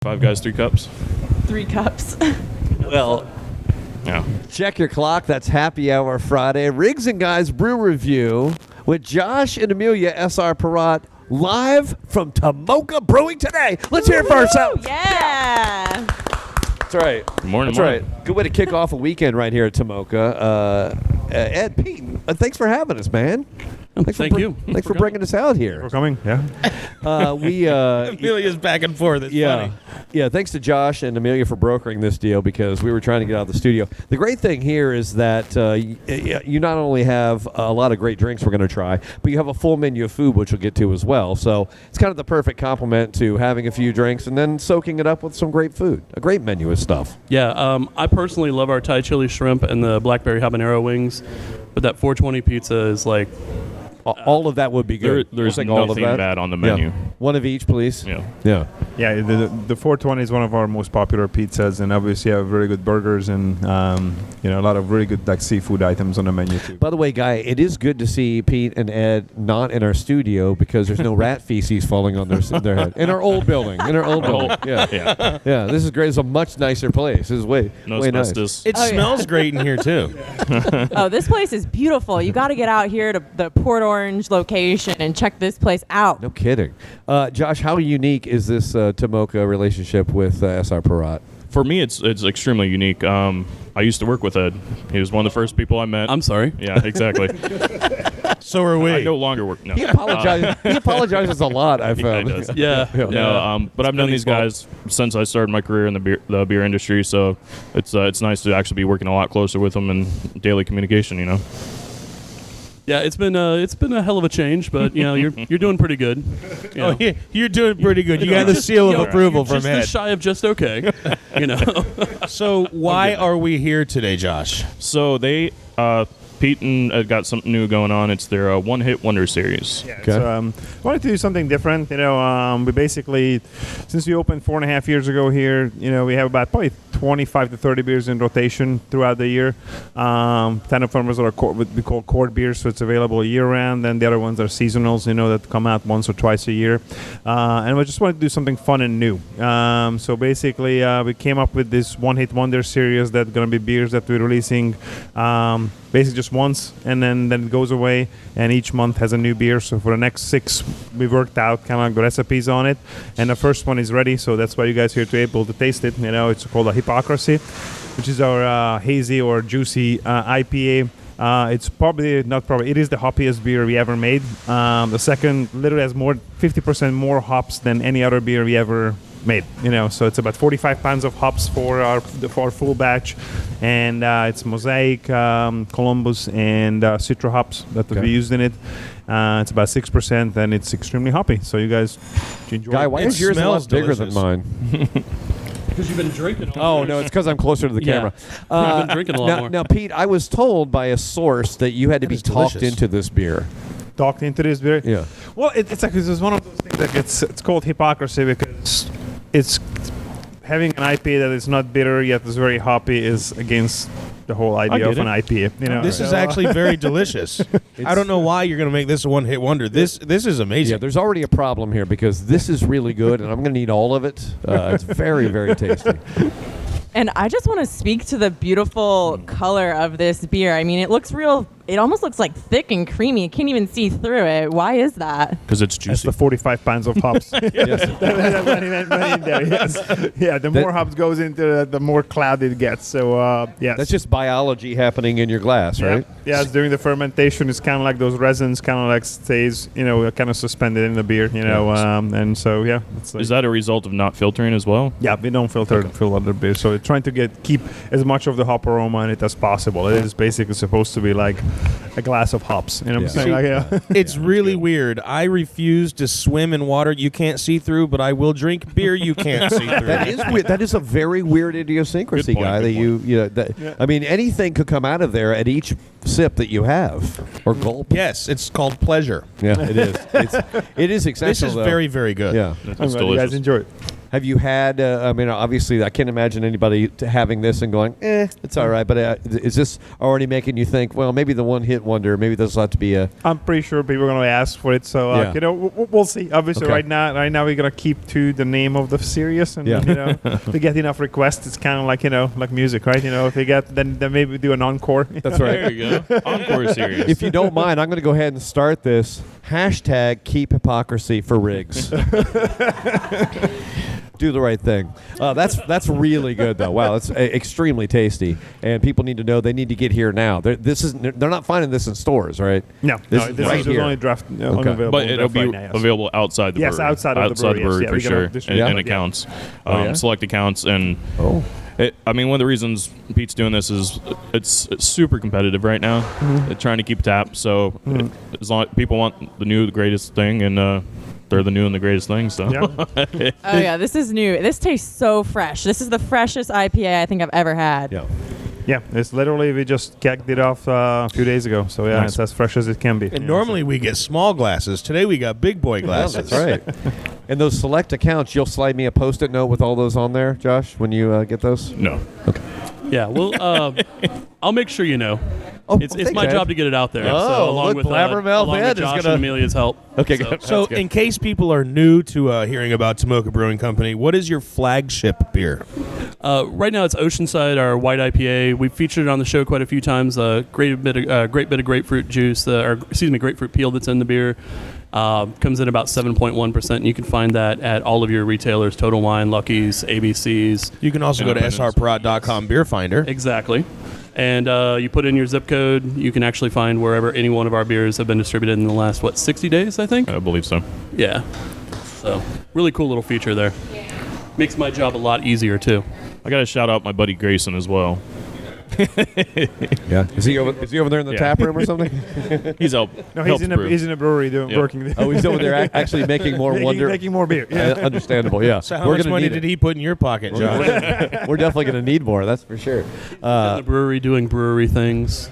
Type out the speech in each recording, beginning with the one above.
5 guys, 3 cups. 3 cups. Well, Yeah. check your clock. That's Happy Hour Friday. Riggs and Guys Brew Review with Josh and Amelia S.R. Perrott live from Tomoka Brewing today. Let's hear it for ourselves. Yeah. That's right. Good morning. That's right. Good way to kick off a weekend right here at Tomoka. Ed, Pete, thanks for having us, man. Thank you. Thanks for bringing us out here. We're coming, yeah. Amelia's back and forth. It's funny. Yeah, thanks to Josh and Amelia for brokering this deal because we were trying to get out of the studio. The great thing here is that you not only have a lot of great drinks we're going to try, but you have a full menu of food, which we'll get to as well. So it's kind of the perfect complement to having a few drinks and then soaking it up with some great food. A great menu of stuff. Yeah, I personally love our Thai chili shrimp and the blackberry habanero wings, but that 420 pizza is like... all of that would be good. There's We'll take all of nothing that. bad on the menu. Yeah. One of each, please. Yeah. Yeah. Yeah, the 420 is one of our most popular pizzas, and obviously have very good burgers and a lot of really good like seafood items on the menu too. By the way, Guy, it is good to see Pete and Ed not in our studio because there's no rat feces falling on their head. In our old building. Yeah. Yeah, this is great. It's a much nicer place. This is way nice. Asbestos. It smells great in here, too. Oh, this place is beautiful. You got to get out here to the Port Orange location and check this place out. No kidding. Josh, how unique is this Tomoka relationship with S.R. Perrott? For me, it's extremely unique. I used to work with Ed. He was one of the first people I met. I'm sorry. Yeah, exactly. So are we. I no longer work. No. He apologizes a lot, I He found. does. Yeah. No, but I've known these guys since I started my career in the beer industry, so it's nice to actually be working a lot closer with them in daily communication. You know. Yeah, it's been a hell of a change, but you're doing pretty good. You know. Oh, you're doing pretty good. You got the seal of approval from just Ed. shy of just okay. So why are we here today, Josh? So they, Pete and Ed got something new going on. It's their one-hit wonder series. Yeah, Okay. so, wanted to do something different. We basically, since we opened 4.5 years ago here, we have about probably 25 to 30 beers in rotation throughout the year. 10 of them are what we call core beers, so it's available year-round. Then the other ones are seasonals, that come out once or twice a year. And we just wanted to do something fun and new. So basically, we came up with this one-hit wonder series that's going to be beers that we're releasing basically just once, and then it goes away, and each month has a new beer. So for the next 6, we worked out kind of like the recipes on it, and the first one is ready, so that's why you guys are here to be able to taste it. It's called a Hypocrisy, which is our hazy or juicy IPA. It is the hoppiest beer we ever made. The second literally has 50% more hops than any other beer we ever made. So it's about 45 pounds of hops for our full batch, and it's Mosaic, Columbus, and Citra hops that we used in it. It's about 6%, and it's extremely hoppy. So you guys enjoy. Guy, why It is yours a lot smells bigger than delicious. mine? Because you've been drinking. Oh, no, it's because I'm closer to the Yeah. camera. I've been drinking a lot more. Now, Pete, I was told by a source that you had to That be is talked delicious. into this beer. Talked into this beer. Yeah. Well, it's one of those things that it's called hypocrisy because it's having an IPA that is not bitter yet is very hoppy is against the whole idea of an IPA. This is actually very delicious. I don't know why you're going to make this a one-hit wonder. This is amazing. Yeah, there's already a problem here because this is really good, and I'm going to need all of it. It's very, very tasty. And I just want to speak to the beautiful color of this beer. I mean, it looks real. It almost looks like thick and creamy. You can't even see through it. Why is that? Because it's That's juicy. the 45 pounds of hops. Yes. Yeah, the more hops goes into it, the more clouded it gets. So, yes. That's just biology happening in your glass, right? Yeah, it's during the fermentation, it's kind of like those resins kind of like stays, kind of suspended in the beer, and so, yeah. It's like, Is that a result of not filtering as well? yeah, we don't filter other beer, so we're trying to keep as much of the hop aroma in it as possible. It is basically supposed to be like a glass of hops. You know what I'm saying? Like, yeah. It's really weird. I refuse to swim in water you can't see through, but I will drink beer you can't see through. That is weird. That is a very weird idiosyncrasy, Good point, Guy. good That I mean, anything could come out of there at each sip that you have or gulp. Yes, it's called pleasure. Yeah, it is. It is exceptional. This is though. very, very good. Yeah. It's I'm glad you delicious. guys enjoy it. Have you had? I mean, obviously, I can't imagine anybody having this and going, it's all right. But is this already making you think? Well, maybe the one hit wonder. Maybe this will have to be a. I'm pretty sure people are going to ask for it. So we'll see. Obviously, Okay. right now we're going to keep to the name of the series, and if we get enough requests, it's kind of like music, right? If we get then maybe we do an encore. That's right. There you go. Encore series. If you don't mind, I'm going to go ahead and start this. Hashtag keep hypocrisy for Riggs. Do the right thing. That's really good though. Wow, that's extremely tasty, and people need to know they need to get here now. They're not finding this in stores, right? No, This this is right is here. only draft. Only Okay. available But it'll draft be right now, yes. available outside the Yes, brewery. outside of the brewery, yes. for Yeah, we're sure, gonna distribute and it. accounts, yeah? select accounts, and Oh. I mean, one of the reasons Pete's doing this is it's super competitive right now. They're trying to keep tap, so as long people want the new, the greatest thing, and they're the new and the greatest thing. So Yeah. Oh yeah, this is new. This tastes so fresh. This is the freshest IPA I think I've ever had. Yeah. Yeah, it's literally we just kicked it off a few days ago. So yeah, Nice. it's as fresh as it can be. And normally we get small glasses. Today we got big boy glasses. That's right. And those select accounts, you'll slide me a Post-it note with all those on there, Josh, when you get those. no. Yeah, well, I'll make sure you know. Oh, It's thanks, my Ed. job to get it out there. Oh, so along look, with Blabbermouth along Ed with is Josh gonna- and Amelia's help. Okay, So- good. So, in case people are new to hearing about Tomoka Brewing Company, what is your flagship beer? Right now it's Oceanside, our white IPA. We've featured it on the show quite a few times. Great bit of grapefruit juice, grapefruit peel that's in the beer. Comes in about 7.1%, and you can find that at all of your retailers: Total Wine, Lucky's, ABC's. You can also go to srparad.com beer finder. Exactly. And you put in your zip code, you can actually find wherever any one of our beers have been distributed in the last, 60 days, I think? I believe so. Yeah. So, really cool little feature there. Makes my job a lot easier, too. I got to shout out my buddy Grayson as well. Yeah. Is he over there in the Yeah. tap room or something? He's No, helps brew. he's in a brewery Yeah. working. Oh, he's over there actually making more making more beer. Yeah. Understandable, yeah. So how much money did he put in your pocket, Josh? We're definitely going to need more, that's for sure. In the brewery doing brewery things.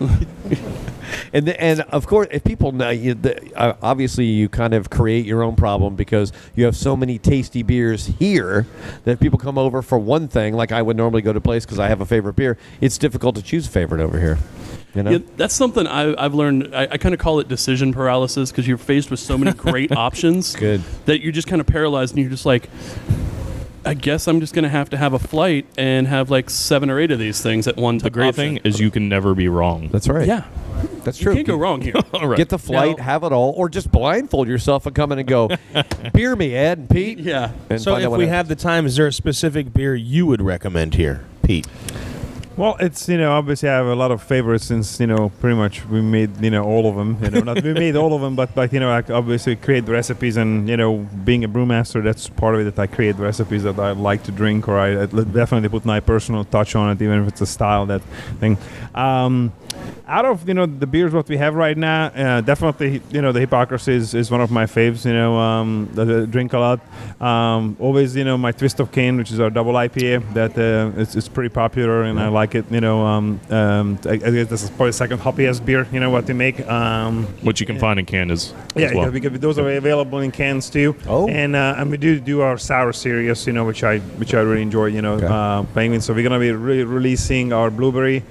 And of course, if people know, obviously you kind of create your own problem because you have so many tasty beers here that if people come over for one thing, like I would normally go to a place because I have a favorite beer, it's difficult to choose a favorite over here. You know? Yeah, that's something I've learned. I kind of call it decision paralysis because you're faced with so many great options Good. that you're just kind of paralyzed and you're just like, I guess I'm just going to have a flight and have like 7 or 8 of these things at one time. The great thing is you can never be wrong. That's right. Yeah. That's You true. can't go wrong here. All right. Get the flight, Now- have it all, or just blindfold yourself and come in and go, beer me, Ed and Pete. Yeah. And So find out if what we happens. have the time, is there a specific beer you would recommend here, Pete? Well, it's obviously I have a lot of favorites since pretty much we made all of them. Not we made all of them, but I obviously create the recipes, and being a brewmaster, that's part of it. That I create the recipes that I like to drink, or I definitely put my personal touch on it, even if it's a style that thing. Out of the beers what we have right now, definitely the Hypocrisy is one of my faves. That I drink a lot. Always my Twist of Cane, which is our double IPA, that it's pretty popular and I like it. I guess this is probably the second hoppiest beer what we make. Which you can find in Canada's Yeah, as well. because those are available in cans too. Oh. And we do our sour series, which I really enjoy, playing with. So we're gonna be releasing our blueberry,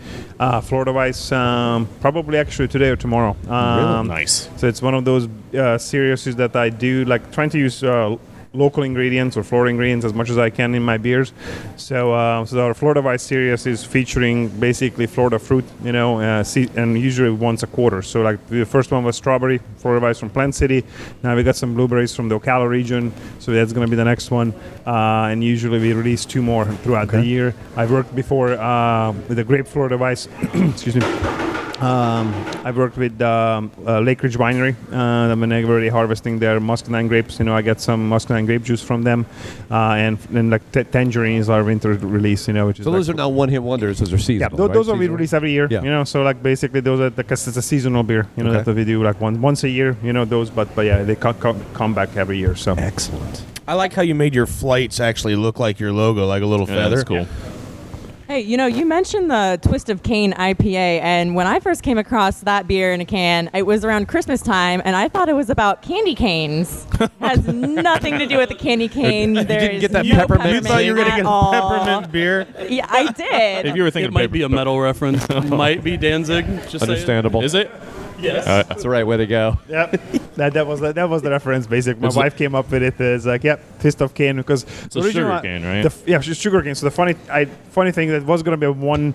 Florida Weiss, probably actually today or tomorrow. Nice. So it's one of those series that I do, like trying to use local ingredients or Florida ingredients as much as I can in my beers. So our Florida Weiss series is featuring basically Florida fruit, and usually once a quarter. So like the first one was strawberry, Florida Weiss from Plant City. Now we got some blueberries from the Ocala region. So that's going to be the next one. And usually we release 2 more throughout the year. I've worked before with the grape Florida Weiss. Excuse me. I've worked with Lake Ridge Winery. I'm already harvesting their muscadine grapes. I get some muscadine grape juice from them, and then like tangerine is our winter release. Which is So those are now one-hit wonders. Those are yeah, seasonal. those right? are we release every year. Yeah. So like basically those are because it's a seasonal beer. Okay. That we do like once a year. Those, but yeah, they come back every year. So Excellent. I like how you made your flights actually look like your logo, like a little Yeah, feather. that's cool. Hey, you mentioned the Twist of Cane IPA, and when I first came across that beer in a can, it was around Christmas time, and I thought it was about candy canes. Has nothing to do with the candy cane. You didn't There's get that no peppermint? You thought you were going to at get all. peppermint beer? Yeah, I did. If you were thinking It might be a metal reference. Might be Danzig. Just saying. Understandable. Is it? Yes. That's the right way to go. Yep, that was the reference. Basically, my It's wife came up with it as like, Twist of Cane, because a sugar cane, right? Sugar cane. So the funny thing that was going to be a one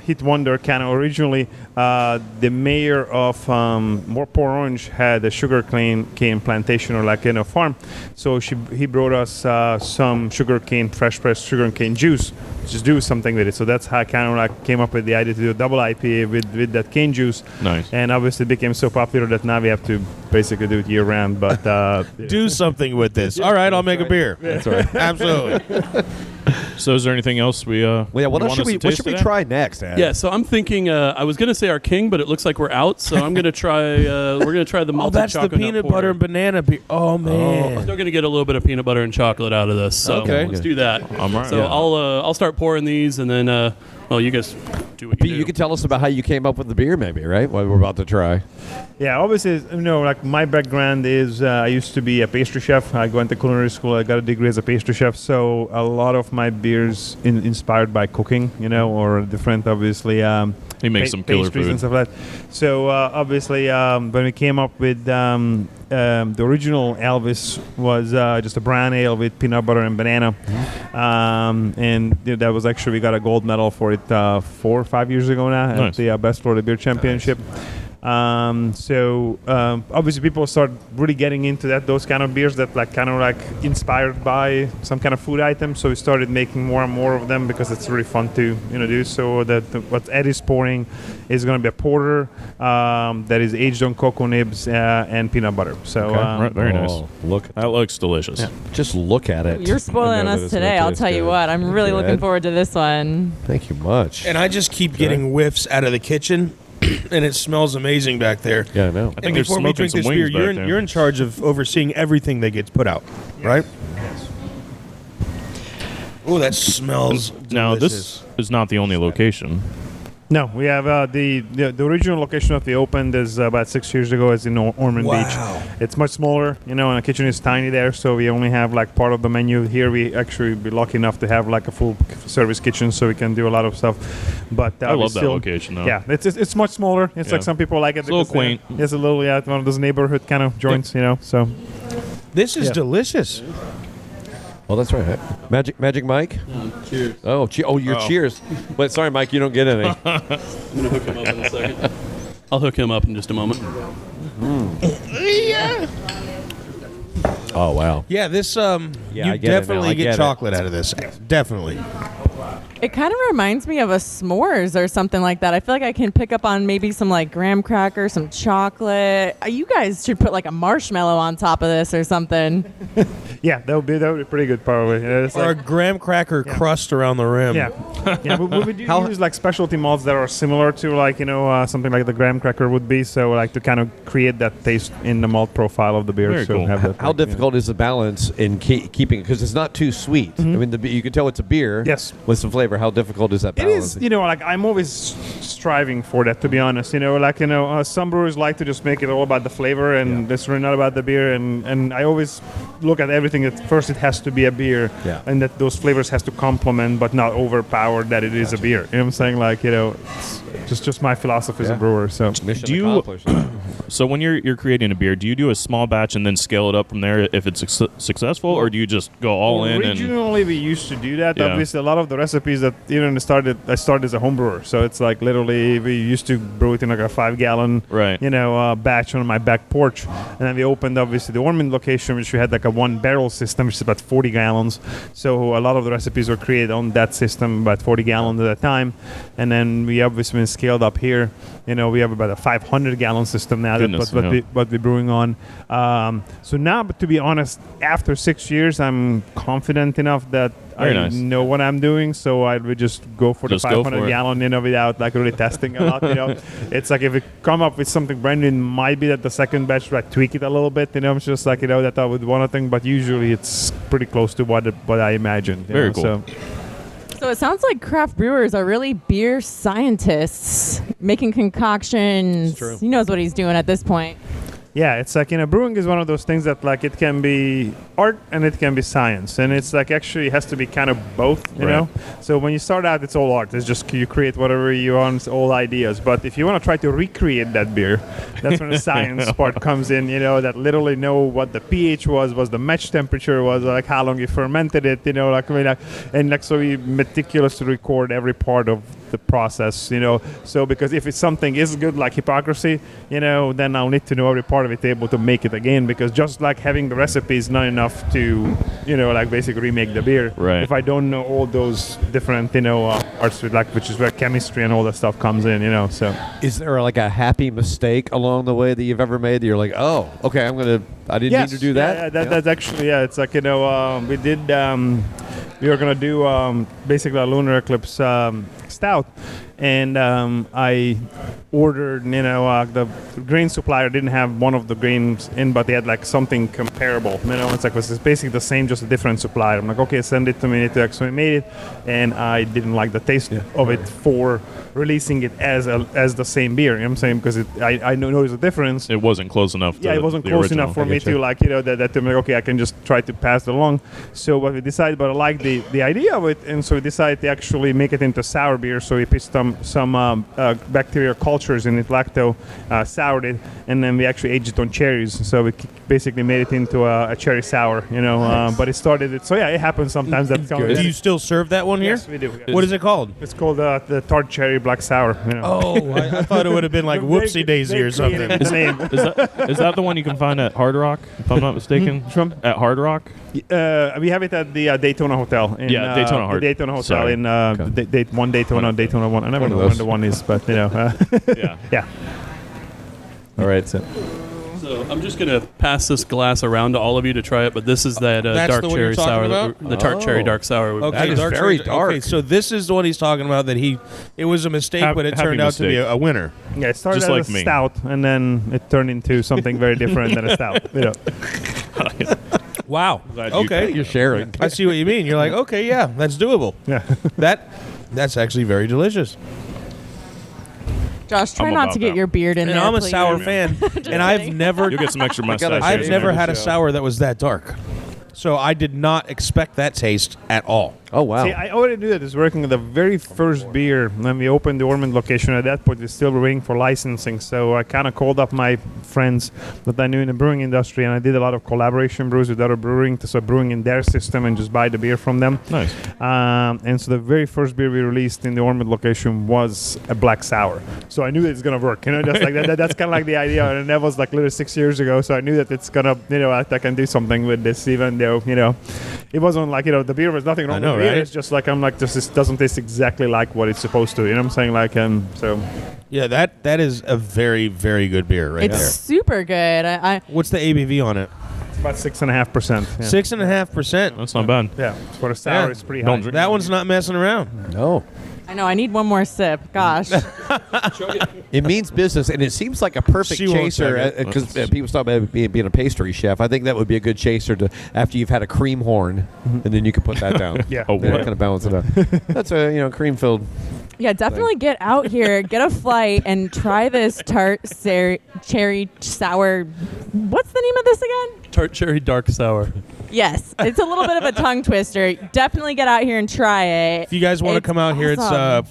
hit wonder can originally. The mayor of Port Orange had a sugar cane plantation or farm, so he brought us some fresh pressed sugar cane juice. Just do something with it. So that's how I kind of came up with the idea to do a double IPA with that cane juice. Nice. And obviously it became so popular that now we have to basically do it year round. But Do something with this. All right, I'll make a beer. That's right. Absolutely. So is there anything else we What else should we try next, Ad? Yeah, so I'm thinking. I was gonna say our king, but it looks like we're out. So I'm gonna try. We're gonna try the Oh, malted that's the chocolate peanut porter. butter and banana beer. Oh, man. Still gonna get a little bit of peanut butter and chocolate out of this. So Okay. let's do that. I'm right. So Yeah. I'll start pouring these, and then you guys do what you Pete, do. you can tell us about how you came up with the beer, maybe, right? What we're about to try. yeah, obviously, like my background is I used to be a pastry chef. I went to culinary school. I got a degree as a pastry chef. So a lot of my beers inspired by cooking, or different, obviously. He makes some killer pastries food. and stuff like that. So obviously, when we came up with the original Elvis was just a brown ale with peanut butter and banana, and that was actually we got a gold medal for it 4 or 5 years ago now Nice. at the Best Florida Beer Championship. Obviously people start really getting into those kind of beers that inspired by some kind of food item. So we started making more and more of them because it's really fun to do. So what Ed is pouring is going to be a porter that is aged on cocoa nibs and peanut butter. So Right, very nice. Oh, look, That looks delicious. just look at it. You're spoiling I know that us it's gonna today. I'll taste tell you good. what. I'm really looking Good. forward to this one. Thank you much. And I just keep getting whiffs out of the kitchen, and it smells amazing back there. Yeah, I know. I think And they're before we smoking drink some this beer, wings back there. you're in charge of overseeing everything that gets put out, right? Oh, that smells Now delicious. this is not the only location. no, we have the original location that we opened is about 6 years ago. Is in Ormond Wow. Beach. It's much smaller, and the kitchen is tiny there, so we only have part of the menu here. We actually be lucky enough to have a full service kitchen, so we can do a lot of stuff. But I we love that still- location though. Yeah, it's much smaller. It's Yeah. some people like it. It's a little because, quaint. It's a little one of those neighborhood kind of joints, So This is Yeah. delicious. Oh, that's right. Magic Mike. Cheers. Oh, your cheers. Wait, sorry, Mike, you don't get any. I'm gonna hook him up in a second. I'll hook him up in just a moment. Oh, wow. Yeah, this I you get it now. definitely I get get it. chocolate out of this. Definitely. It kind of reminds me of a s'mores or something like that. I feel like I can pick up on maybe some graham cracker, some chocolate. You guys should put a marshmallow on top of this or something. yeah, that would be pretty good probably. It's Or a graham cracker crust around the rim. yeah, yeah. We do use specialty malts that are similar to something like the graham cracker would be. So to kind of create that taste in the malt profile of the beer. Very so cool. have that, How difficult is the balance in keeping, because it's not too sweet. I mean, you can tell it's a beer Yes. with some flavor. How difficult is that It balance? is, I'm always striving for that, to be honest. Some brewers like to just make it all about the flavor, and it's really not about the beer. And I always look at everything at first. It has to be a beer, Yeah. and that those flavors has to complement, but not overpower that it is a beer. You know what I'm saying? It's just my philosophy as a Yeah. brewer. So Mission Do you- accomplished. So when you're creating a beer, do you do a small batch and then scale it up from there if it's successful, or do you just go all in? And Originally, we used to do that. Yeah. Obviously, a lot of the recipes that I started as a home brewer. So it's literally we used to brew it in a 5-gallon, Right. batch on my back porch. And then we opened obviously the Ormond location, which we had a 1-barrel system, which is about 40 gallons. So a lot of the recipes were created on that system, about 40 gallons at a time. And then we obviously been scaled up here. We have about a 500-gallon system now. Goodness, yeah. What we're brewing on. So now, but to be honest, after 6 years, I'm confident enough that Very I nice. know what I'm doing. So I would just go for Just the go for 500-gallon, without really testing a lot. It's if we come up with something brand new, it might be that the second batch I tweak it a little bit. It's just that I would want a thing, but usually it's pretty close to what I imagined. Very cool. So, So it sounds like craft brewers are really beer scientists making concoctions. It's true. He knows what he's doing at this point. Yeah, it's like, brewing is one of those things that like it can be art and it can be science, and it's like actually it has to be kind of both, you Right. know. So when you start out, it's all art. It's just you create whatever you want, it's all ideas. But if you want to try to recreate that beer, that's when the science part comes in. That literally know what the pH was the match temperature was, like how long you fermented it, so we meticulously record every part of the process, So because if it's something is good like hypocrisy, then I'll need to know every part of it, able to make it again. Because just like having the recipe is not enough to, like basically remake the beer. Right. If I don't know all those different, arts with which is where chemistry and all that stuff comes in, So Is there like a happy mistake along the way that you've ever made that you're like, oh, okay, I didn't need to do that? Yeah, that's actually, it's like, we did, we were going to do basically a lunar eclipse stout, and I ordered, the grain supplier didn't have one of the grains in, but they had like something comparable, it's like it's basically the same, just a different supplier. I'm like, okay, send it to me. So I made it, and I didn't like the taste of it for releasing it as the same beer, you know what I'm saying, because I know there's a difference. It wasn't close enough. Yeah, it wasn't the close original. enough for me to like, that to me, okay, I can just try to pass it along. So what we decided, but I like the idea of it, and so we decided to actually make it into sour beer. So we put some bacterial cultures in it, lacto, soured it, and then we actually aged it on cherries. So we basically made it into a cherry sour, Nice. But it started it. So yeah, it happens sometimes. Do you still serve that one here? Yes, we do. What is it called? It's called the tart cherry black sour. Oh, I thought it would have been like Whoopsie Daisy or something. His name. Is that the one you can find at Hard Rock, if I'm not mistaken? At Hard Rock? We have it at the Daytona Hotel. Yeah, Daytona the Daytona Hotel. Sorry. In one Daytona, Daytona 1. I never One know of when those. the one is, but Yeah. yeah. All right, so So I'm just gonna pass this glass around to all of you to try it, but this is that That's dark the one you're cherry talking sour, about? the tart cherry Oh. dark sour. Okay, That is dark very cherry- dark. Okay, so this is the one he's talking about that it was a mistake, but it Happy turned out to be mistake. a winner. Yeah, it started Just as like a me. stout, and then it turned into something very different than a stout. Wow. Glad you Okay. you're sharing. I see what you mean. You're like, okay, yeah, that's doable. Yeah. That's actually very delicious. Josh, try I'm not about to get that. your beard in And there. I'm a please. sour fan, and I've kidding. never, You'll get some extra mustache. I've I've never had a show. sour that was that dark. So I did not expect that taste at all. Oh, wow. See, I already knew that it's working on the very first beer when we opened the Ormond location. At that point, we still were waiting for licensing. So I kind of called up my friends that I knew in the brewing industry, and I did a lot of collaboration brews with other brewing to start brewing in their system and just buy the beer from them. Nice. And so the very first beer we released in the Ormond location was a black sour. So I knew that it's gonna work. Just like that. That's kind of like the idea, and that was like literally 6 years ago. So I knew that it's gonna, I can do something with this, even though, it wasn't like, the beer was nothing wrong I know, with the beer. right? It's just like, I'm like, this doesn't taste exactly like what it's supposed to. You know what I'm saying? Like, so Yeah, that is a very, very good beer right It's there. super good. I What's the ABV on it? it's about 6.5%. Yeah. 6.5%. That's not bad. Yeah, for a sour, Yeah. it's pretty Don't high. drink- That one's not messing around. No. know. I need one more sip. Gosh. It means business, and it seems like a perfect She won't chaser take it. because people talk about being a pastry chef. I think that would be a good chaser to after you've had a cream horn, and then you can put that down. Yeah. Oh, Then what? kind of balance it out. That's a cream filled. Yeah, definitely get out here, get a flight, and try this tart cherry sour. What's the name of this again? Tart cherry dark sour. Yes, it's a little bit of a tongue twister. Definitely get out here and try it. If you guys want to It's come out here, it's awesome.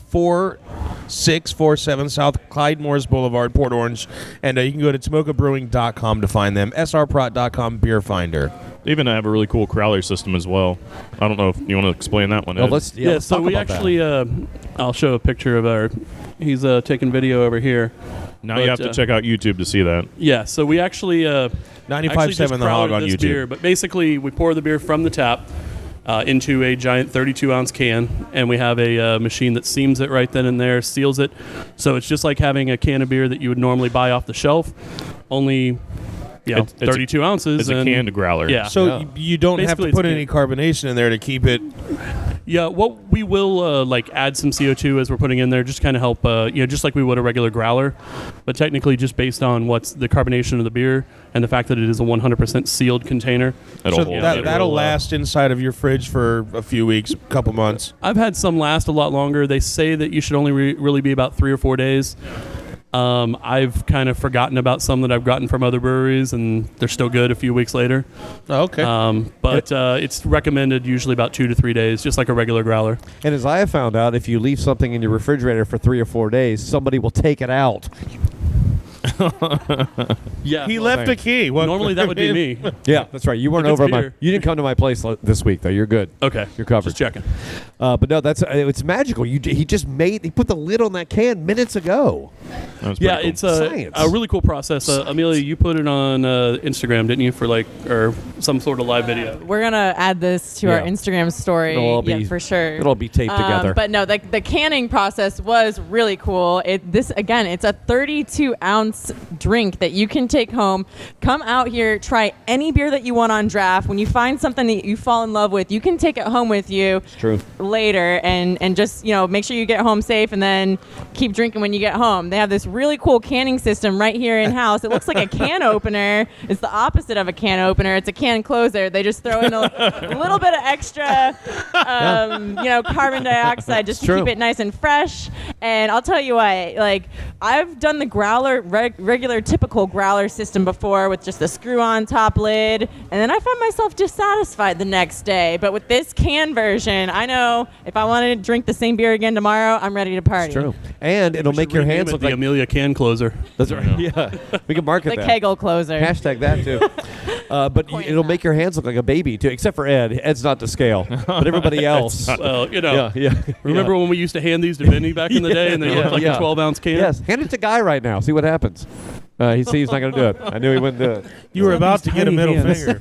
4647 South Clyde Morris Boulevard, Port Orange. And you can go to tomokabrewing.com to find them. srprot.com beer finder. They even have a really cool crowler system as well. I don't know if you want to explain that one. Well, Ed. let's Yeah, let's so talk we about that. actually, I'll show a picture of our. He's taking video over here. Now you but, have to check out YouTube to see that. Yeah, so we actually 95.7 The Hog on this YouTube. beer, but basically we pour the beer from the tap into a giant 32-ounce can, and we have a machine that seams it right then and there, seals it. So it's just like having a can of beer that you would normally buy off the shelf, only It's a- 32 ounces. It's a and canned growler. Yeah. So you don't have to Basically, put it's any carbonation in there to keep it Yeah, what we will like add some CO2 as we're putting in there, just kind of help, just like we would a regular growler, but technically just based on what's the carbonation of the beer and the fact that it is a 100% sealed container. So that'll last inside of your fridge for a few weeks, a couple months. I've had some last a lot longer. They say that you should only really be about 3 or 4 days. I've kind of forgotten about some that I've gotten from other breweries, and they're still good a few weeks later. Oh, okay. But it's recommended usually about 2 to 3 days, just like a regular growler. And as I have found out, if you leave something in your refrigerator for 3 or 4 days, somebody will take it out. Yeah, he left a key. What, normally that would be me. Yeah, that's right. You weren't If it's over at my. beer. You didn't come to my place this week, though. You're good. Okay, You're covered. Just checking. But no, it's magical. He put the lid on that can minutes ago. Yeah, it's a really cool process. Amelia, you put it on Instagram, didn't you, or some sort of live video? We're gonna add this to our Yeah. Instagram story, for sure. It'll all be taped together. But no, the canning process was really cool. It's a 32-ounce drink that you can take home. Come out here, try any beer that you want on draft. When you find something that you fall in love with, you can take it home with you. It's true. Later, and just make sure you get home safe, and then keep drinking when you get home. They have this really cool canning system right here in house. It looks like a can opener. It's the opposite of a can opener. It's a can closer. They just throw in a little bit of extra, carbon dioxide just to keep it nice and fresh. And I'll tell you what, I've done the growler, regular typical growler system before with just the screw-on top lid, and then I found myself dissatisfied the next day. But with this can version, I know if I wanted to drink the same beer again tomorrow, I'm ready to party. It's true. And it'll make your hands look the like Amelia can closer. That's right. Yeah. We can market The that. Kegel closer. Hashtag that too. But it'll make your hands look like a baby too, except for Ed. Ed's not to scale, but everybody else. Well, Yeah. Remember when we used to hand these to Vinny back in the day, and they looked like a 12-ounce can? Yes. Hand it to Guy right now. See what happens. He's not going to do it. I knew he wouldn't do it. You were about to get a middle finger.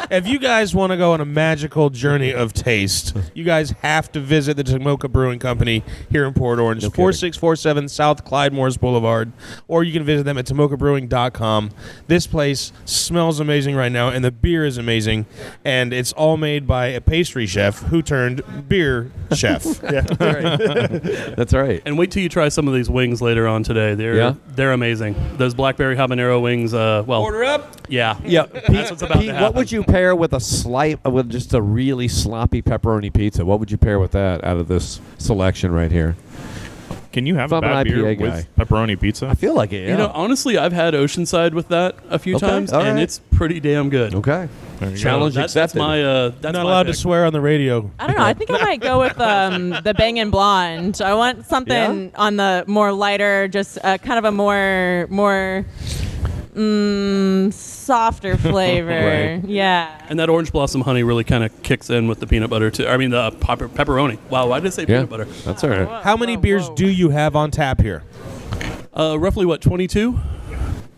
If you guys want to go on a magical journey of taste, you guys have to visit the Tomoka Brewing Company here in Port Orange, 4647 South Clyde Morris Boulevard, or you can visit them at tomokabrewing.com. This place smells amazing right now, and the beer is amazing, and it's all made by a pastry chef who turned beer chef. Yeah, that's right. That's right. And wait till you try some of these wings later on today. They're amazing. Those blackberry habanero wings, Order up. Yeah. That's what's about to happen. What would you pair with with just a really sloppy pepperoni pizza? What would you pair with that out of this selection right here? Can you have If a I'm an bad beer IPA with guy. pepperoni pizza? I feel like it. Yeah. Honestly, I've had Oceanside with that a few times, all and right. it's pretty damn good. Okay. There you Challenge go. That's accepted. my. That's Not my allowed to pick. swear on the radio. I don't know. I think I might go with the Bangin' Blonde. I want something on the more lighter, just kind of a more softer flavor. Right. Yeah. And that orange blossom honey really kind of kicks in with the peanut butter too. I mean the pepperoni. Wow, why did I say peanut butter? That's all right. How many beers do you have on tap here? Roughly 22?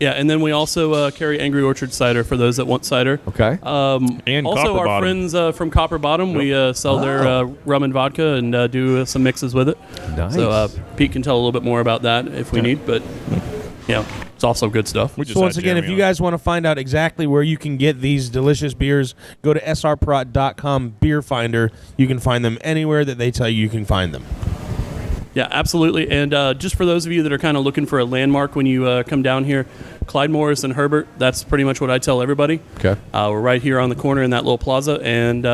Yeah, and then we also carry Angry Orchard cider for those that want cider. Okay. And Also, Copper our Bottom. friends from Copper Bottom, we sell their rum and vodka and do some mixes with it. Nice. So Pete can tell a little bit more about that if we need, but it's also good stuff. We just So once had again, if Jeremy you on. guys want to find out exactly where you can get these delicious beers, go to srprot.com beer finder. You can find them anywhere that they tell you can find them. Yeah, absolutely. And just for those of you that are kind of looking for a landmark when you come down here, Clyde Morris and Herbert, that's pretty much what I tell everybody. Okay. We're right here on the corner in that little plaza, and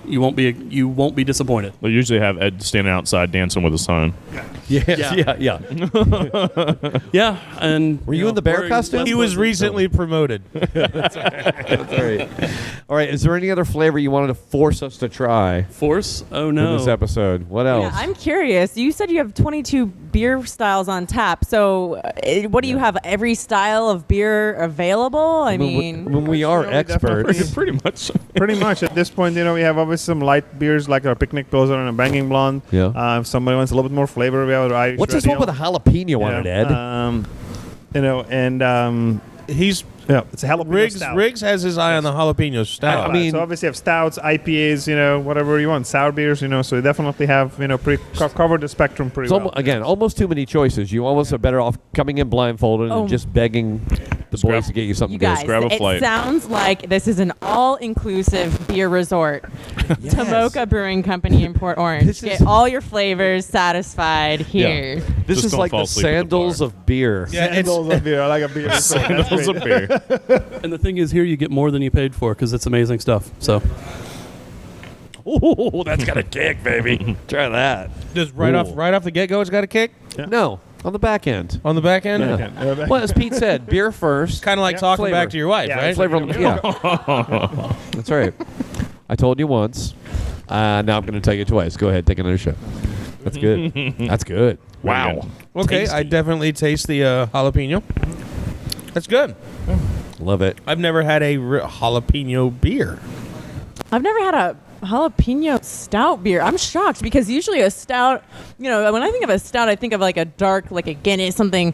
you won't be disappointed. They usually have Ed standing outside dancing with his son. Yes. Yeah. Yeah, and Were you in the bear we're costume? West He was Coast, recently promoted. That's right. All right. Is there any other flavor you wanted to force us to try Force? Oh in no! this episode? What else? Yeah, I'm curious. You said you have 22 beer styles on tap. So, what do you have? Every style of beer available? I mean, when we are really experts. Pretty much. Pretty much at this point, we have obviously some light beers like our Picnic Closer and a Banging Blonde. Yeah. If somebody wants a little bit more flavor, we have our Irish What's this Radio. one with a jalapeno on it, Ed? He's it's a jalapeno stout. Riggs has his eye on the jalapeno stout. I mean- so obviously you have stouts, IPAs, whatever you want, sour beers, so you definitely have, covered the spectrum pretty It's well. again, almost too many choices. You almost are better off coming in blindfolded and just begging the boys to get you something You guys, grab a it flight. sounds like this is an all-inclusive beer resort. Yes. Tomoka Brewing Company in Port Orange. This Get is- all your flavors satisfied here. This Just is don't like fall the asleep at the sandals bar. of beer. Yeah, it's, Sandals of beer. I like a beer. resort. That's Sandals great. of beer. And the thing is, here you get more than you paid for because it's amazing stuff. So Ooh, that's got a kick, baby. Try that. just right off the get-go, it's got a kick No, on the back end. on the back end. Yeah. Well, as Pete said, beer first. Kind of like talking Flavor. back to your wife, Yeah, right? it's Flavor on the, yeah. That's right. I told you once. Now I'm going to tell you twice. Go ahead, take another shot. That's good. That's good. Wow. Okay, I definitely taste the jalapeno. That's good. Love it. I've never had a jalapeno beer. I've never had a jalapeno stout beer. I'm shocked because usually a stout, when I think of a stout, I think of like a dark, like a Guinness, something,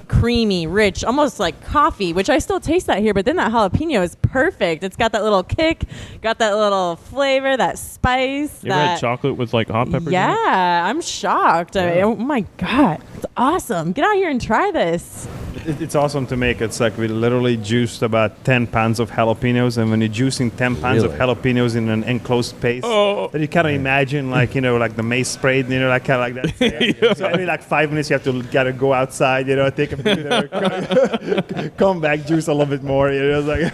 creamy, rich, almost like coffee, which I still taste that here. But then that jalapeno is perfect. It's got that little kick, got that little flavor, that spice. You ever had chocolate with like hot peppers? in it? Yeah, I'm shocked. Oh my God. It's awesome. Get out here and try this. It's awesome to make. It's like we literally juiced about 10 pounds of jalapenos, and when you're juicing 10 pounds of Really? jalapenos in an enclosed space, that you kind of imagine like like the mace sprayed, like kind of like that. So every like 5 minutes you have to gotta go outside, take a breather, come back, juice a little bit more. It's like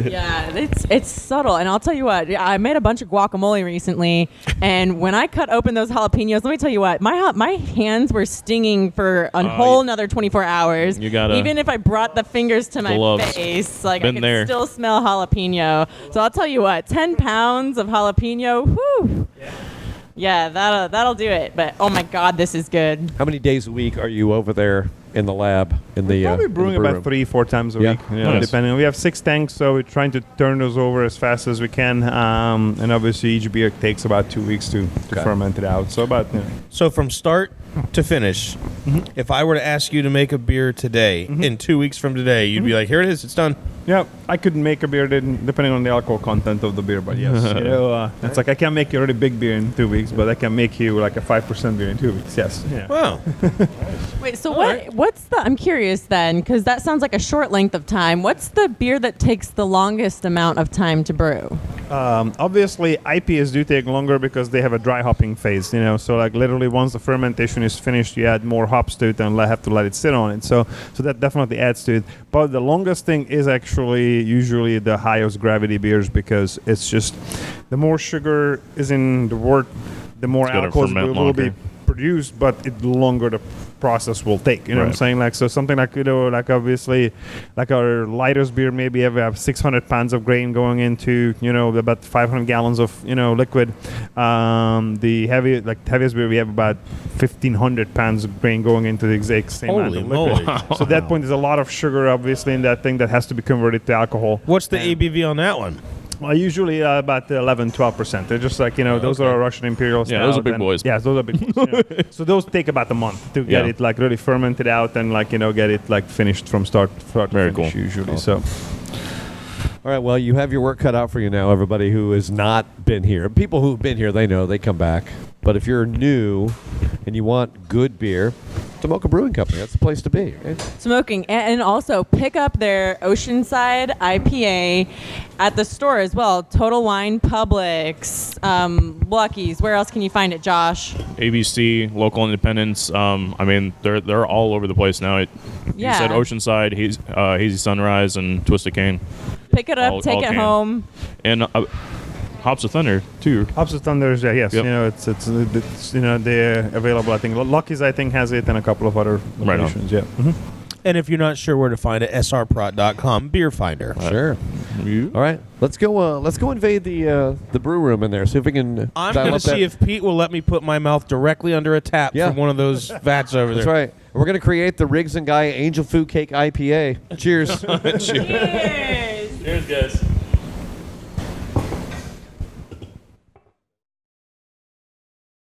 Yeah, it's subtle. And I'll tell you what, I made a bunch of guacamole recently, and when I cut open those jalapenos, let me tell you what, my hands were stinging for a whole another 24 hours. You gotta- Even if I brought the fingers to my Gloves. face, like I Been could there. still smell jalapeno. So I'll tell you what, 10 pounds of jalapeno, whew. Yeah, that'll do it. But oh my God, this is good. How many days a week are you over there in the lab? In the probably in the brewing brew about room? 3-4 times a Yeah. week, Nice. depending. We have 6 tanks, so we're trying to turn those over as fast as we can. And obviously, each beer takes about 2 weeks to Okay. ferment it out. So about So from start to finish, if I were to ask you to make a beer today, in 2 weeks from today, you'd be like, here it is, it's done. yeah, I could make a beer depending on the alcohol content of the beer, but yes, it's like I can't make you a really big beer in 2 weeks, but I can make you like a 5% beer in 2 weeks. Yes. Yeah. Wow. Wait, so what's the, I'm curious then, because that sounds like a short length of time. What's the beer that takes the longest amount of time to brew? Obviously, IPAs do take longer because they have a dry hopping phase, So like literally once the fermentation is finished, you add more hops to it and have to let it sit on it. So that definitely adds to it. But the longest thing is actually usually the highest gravity beers because it's just the more sugar is in the wort, the more It's gonna alcohol ferment will be longer. produced, but the longer the process will take. You know what I'm Right. saying? Like so something like like obviously like our lightest beer maybe have 600 pounds of grain going into about 500 gallons of liquid. The heaviest beer we have about 1,500 pounds of grain going into the exact same amount Holy of liquid. moly. So at that point, there's a lot of sugar obviously in that thing that has to be converted to alcohol. What's the ABV on that one? Well, usually about 11-12%. They're just like those are Russian Imperial. Yeah, those are stout big and- boys. Yeah, those are big boys. So those take about a month to get Yeah. it like really fermented out and get it like finished from start to Very finish cool. usually. So All right, well, you have your work cut out for you now, everybody who has not been here. People who've been here, they know, they come back. But if you're new and you want good beer, Tomoka Brewing Company, that's the place to be. Right? Smoking, and also pick up their Oceanside IPA at the store as well. Total Wine, Publix, Lucky's. Where else can you find it, Josh? ABC, local independents. They're all over the place now. You Yeah. said Oceanside, Hazy Sunrise, and Twisted Cane, Pick it up, All take it can. home. and Hops of Thunder too. Hops of Thunders, yes. Yep. It's they're available. I think Lucky's has it and a couple of other Right on. locations. Yeah. And if you're not sure where to find it, srprot.com, Beer Finder. Sure. All right, let's go invade the brew room in there. See if we can. I'm dial going to up that- see if Pete will let me put my mouth directly under a tap Yeah. from one of those vats over That's there. right. We're going to create the Riggs and Guy Angel Food Cake IPA. Cheers. Cheers. Cheers, guys.